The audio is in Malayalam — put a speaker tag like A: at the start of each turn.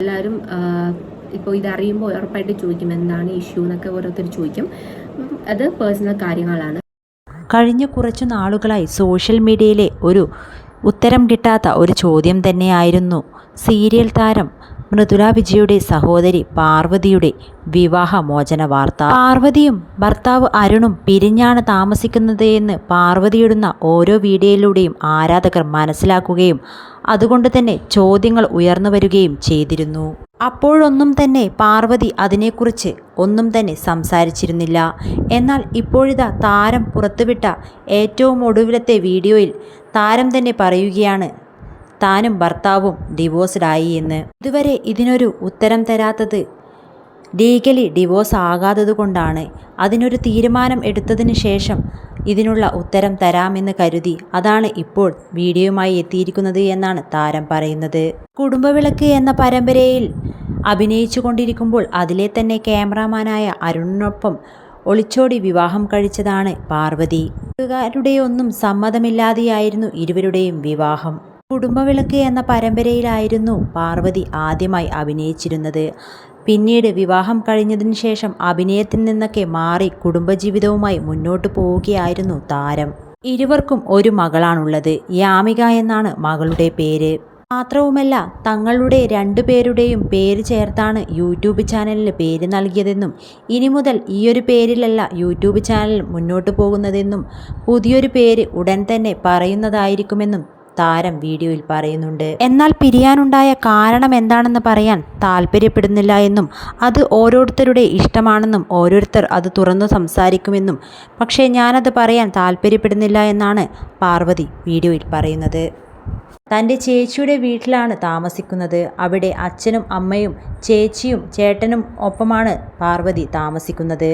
A: എല്ലാവരും ഇപ്പോൾ ഇതറിയുമ്പോൾ ഉറപ്പായിട്ട് ചോദിക്കും എന്താണ് ഇഷ്യൂ എന്നൊക്കെ ഓരോരുത്തർ ചോദിക്കും. അത് പേഴ്സണൽ കാര്യങ്ങളാണ്.
B: കഴിഞ്ഞ കുറച്ചു നാളുകളായി സോഷ്യൽ മീഡിയയിലെ ഒരു ഉത്തരം കിട്ടാത്ത ഒരു ചോദ്യം തന്നെയായിരുന്നു സീരിയൽ താരം മൃദുല വിജയുടെ സഹോദരി പാർവതിയുടെ വിവാഹമോചന വാർത്ത. പാർവതിയും ഭർത്താവ് അരുണും പിരിഞ്ഞാണ് താമസിക്കുന്നത് എന്ന് പാർവതിയിടുന്ന ഓരോ വീഡിയോയിലൂടെയും ആരാധകർ മനസ്സിലാക്കുകയും അതുകൊണ്ട് തന്നെ ചോദ്യങ്ങൾ ഉയർന്നു വരികയും ചെയ്തിരുന്നു. അപ്പോഴൊന്നും തന്നെ പാർവതി അതിനെക്കുറിച്ച് ഒന്നും തന്നെ സംസാരിച്ചിരുന്നില്ല. എന്നാൽ ഇപ്പോഴിതാ താരം പുറത്തുവിട്ട ഏറ്റവും ഒടുവിലത്തെ വീഡിയോയിൽ താരം തന്നെ പറയുകയാണ് താനും ഭർത്താവും ഡിവോഴ്സ്ഡായി എന്ന്. ഇതുവരെ ഇതിനൊരു ഉത്തരം തരാത്തത് ലീഗലി ഡിവോഴ്സ് ആകാത്തതുകൊണ്ടാണ്. അതിനൊരു തീരുമാനം എടുത്തതിന് ശേഷം ഇതിനുള്ള ഉത്തരം തരാമെന്ന് കരുതി അതാണ് ഇപ്പോൾ വീഡിയോയുമായി എത്തിയിരിക്കുന്നത് എന്നാണ് താരം പറയുന്നത്. കുടുംബവിളക്ക് എന്ന പരമ്പരയിൽ അഭിനയിച്ചു കൊണ്ടിരിക്കുമ്പോൾ അതിലെ തന്നെ ക്യാമറാമാനായ അരുണിനൊപ്പം ഒളിച്ചോടി വിവാഹം കഴിച്ചതാണ് പാർവതി. വീട്ടുകാരുടെയൊന്നും സമ്മതമില്ലാതെയായിരുന്നു ഇരുവരുടെയും വിവാഹം. കുടുംബവിളക്ക് എന്ന പരമ്പരയിലായിരുന്നു പാർവതി ആദ്യമായി അഭിനയിച്ചിരുന്നത്. പിന്നീട് വിവാഹം കഴിഞ്ഞതിന് ശേഷം അഭിനയത്തിൽ നിന്നൊക്കെ മാറി കുടുംബജീവിതവുമായി മുന്നോട്ട് പോവുകയായിരുന്നു താരം. ഇരുവർക്കും ഒരു മകളാണുള്ളത്. യാമിക എന്നാണ് മകളുടെ പേര്. മാത്രവുമല്ല തങ്ങളുടെ രണ്ടുപേരുടെയും പേര് ചേർത്താണ് യൂട്യൂബ് ചാനലിന് പേര് നൽകിയതെന്നും ഇനി മുതൽ ഈയൊരു പേരിലല്ല യൂട്യൂബ് ചാനൽ മുന്നോട്ട് പോകുന്നതെന്നും പുതിയൊരു പേര് ഉടൻ തന്നെ പറയുന്നതായിരിക്കുമെന്നും താരം വീഡിയോയിൽ പറയുന്നുണ്ട്. എന്നാൽ പിരിയാനുണ്ടായ കാരണം എന്താണെന്ന് പറയാൻ താല്പര്യപ്പെടുന്നില്ല എന്നും അത് ഓരോരുത്തരുടെ ഇഷ്ടമാണെന്നും ഓരോരുത്തർ അത് തുറന്നു സംസാരിക്കുമെന്നും പക്ഷേ ഞാനത് പറയാൻ താല്പര്യപ്പെടുന്നില്ല എന്നാണ് പാർവതി വീഡിയോയിൽ പറയുന്നത്. തൻ്റെ ചേച്ചിയുടെ വീട്ടിലാണ് താമസിക്കുന്നത്. അവിടെ അച്ഛനും അമ്മയും ചേച്ചിയും ചേട്ടനും ഒപ്പമാണ് പാർവതി താമസിക്കുന്നത്.